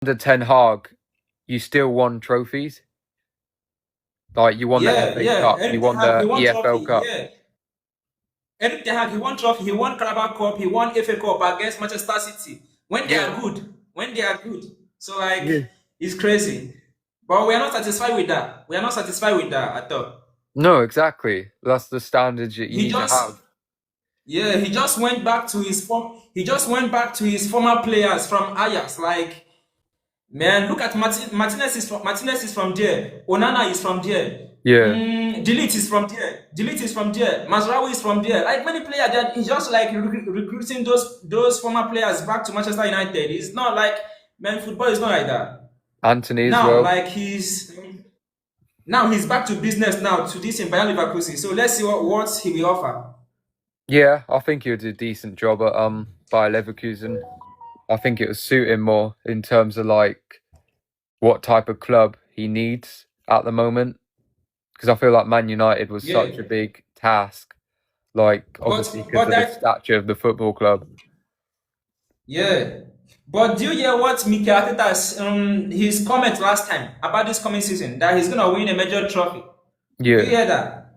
under Ten Hag, you still won trophies. Like you won the Yeah, FA yeah. Cup, you Eric Ten won Hag, he the won EFL trophy. Cup. Yeah. Eric Ten Hag, he won trophy. He won Carabao Cup. He won FA Cup against Manchester City. When they Yeah. are good. When they are good. So like, Yeah. it's crazy. But we are not satisfied with that. We are not satisfied with that at all. No, exactly. That's the standards that you He need to just, have. yeah, he just went back to his form. He just went back to his former players from Ajax. Like, man, look at Martinez is from there. Onana is from there. Yeah. Delete is from there. Delete is from there. Mazraoui is from there. Like many players that he's just like recruiting those former players back to Manchester United. It's not like, man, football is not like that. Antony as Now, well. like he's back to business now to this in Bayern Leverkusen. So let's see what he will offer. Yeah, I think he would do a decent job at Bayer Leverkusen. I think it would suit him more in terms of like what type of club he needs at the moment. Because I feel like Man United was Yeah. such a big task. Like obviously because of the stature of the football club. Yeah. But do you hear what Mikel Arteta's his comment last time about this coming season that he's gonna win a major trophy? Do you Yeah. hear that?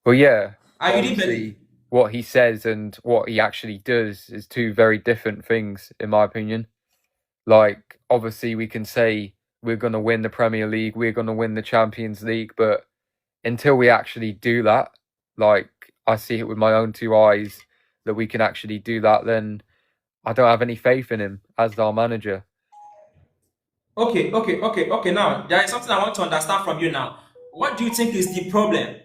Well, yeah. I really Obviously, believe. what he says and what he actually does is two very different things, in my opinion. Like, obviously, we can say we're going to win the Premier League, we're going to win the Champions League, but until we actually do that, like, I see it with my own two eyes that we can actually do that, then I don't have any faith in him as our manager. Okay. Now there is something I want to understand from you now. What do you think is the problem?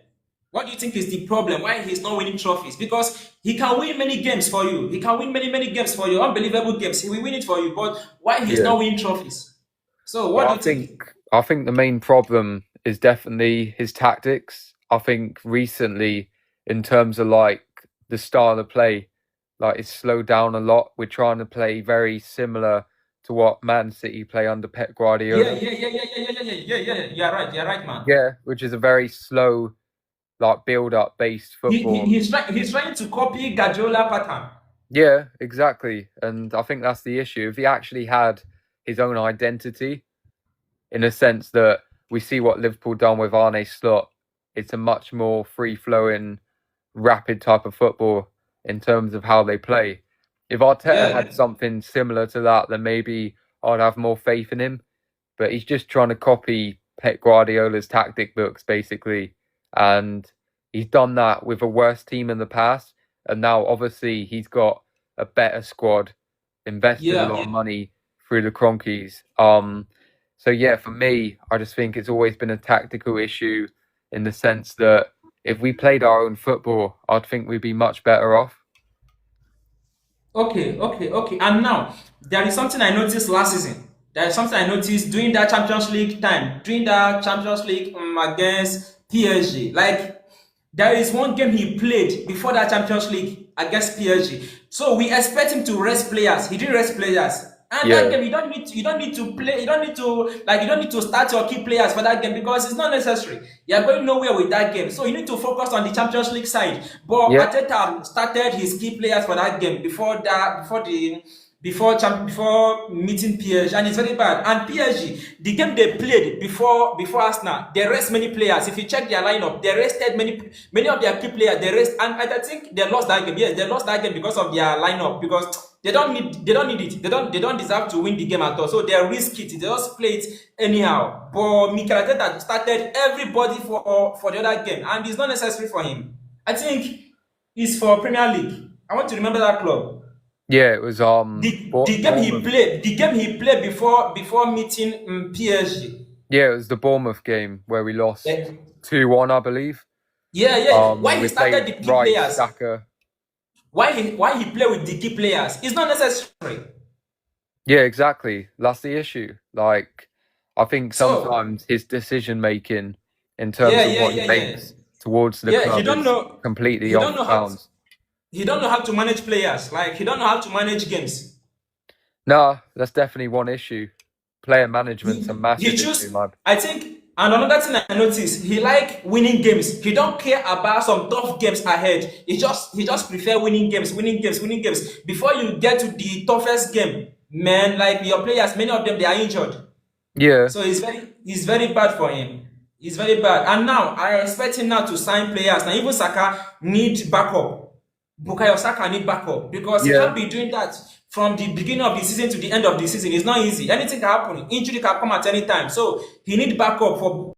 What do you think is the problem? Why he's not winning trophies? Because he can win many games for you. He can win many games for you, unbelievable games. He will win it for you. But why he's Yeah. not winning trophies? So what Well, do I you think? think I think the main problem is definitely his tactics. I think recently, in terms of like the style of play, like it's slowed down a lot. We're trying to play very similar to what Man City play under Pep Yeah, Guardiola. yeah. You're right, man. Yeah, which is a very slow, like build-up based football. He's trying to copy Guardiola pattern. Yeah, exactly. And I think that's the issue. If he actually had his own identity, in a sense that we see what Liverpool done with Arne Slot, it's a much more free-flowing, rapid type of football in terms of how they play. If Arteta Yeah, had something similar to that, then maybe I'd have more faith in him. But he's just trying to copy Pep Guardiola's tactic books, basically. And he's done that with a worse team in the past. And now, obviously, he's got a better squad, invested a lot yeah. of money through the Cronkies. So, yeah, for me, I just think it's always been a tactical issue in the sense that if we played our own football, I'd think we'd be much better off. Okay. And now there is something I noticed last season. There is something I noticed during that Champions League time, during that Champions League against PSG. Like there is one game he played before that Champions League against PSG. So we expect him to rest players. He didn't rest players. And that Yeah, game you don't need to play, you don't need to start your key players for that game because it's not necessary. You are going nowhere with that game. So you need to focus on the Champions League side. But yeah, Arteta started his key players for that game before meeting PSG, and it's very bad. And PSG, the game they played before Arsenal, they rest many players. If you check their lineup, they rested many of their key players. They rest, and I think they lost that game. Yes, they lost that game because of their lineup because they don't need it. They don't deserve to win the game at all. So they risk it. They just play it anyhow. But Mikel Arteta started everybody for the other game, and it's not necessary for him. I think it's for Premier League. I want to remember that club. yeah. It was Bournemouth. The game he played before meeting PSG. Yeah, it was the Bournemouth game where we lost Yeah, 2-1, I believe. Why he We started played the key Rice, players? Saka. Why he play with the key players? It's not necessary. Yeah, exactly. That's the issue. Like, I think So sometimes his decision making in terms of what he yeah. makes towards the Yeah, club is completely he don't off know how bounds. he don't know how to manage players. Like he don't know how to manage games. Nah, that's definitely one issue. Player management's a He massive issue, choose. man. I think, and another thing I noticed, he like winning games. He don't care about some tough games ahead. He just prefer winning games. Before you get to the toughest game, man, like your players, many of them they are injured. Yeah. So it's very bad for him. It's very bad. And now I expect him now to sign players. Now even Saka need backup. Bukayo Saka need backup because he Yeah. can't be doing that from the beginning of the season to the end of the season. It's not easy. Anything can happen. Injury can come at any time. So he need backup for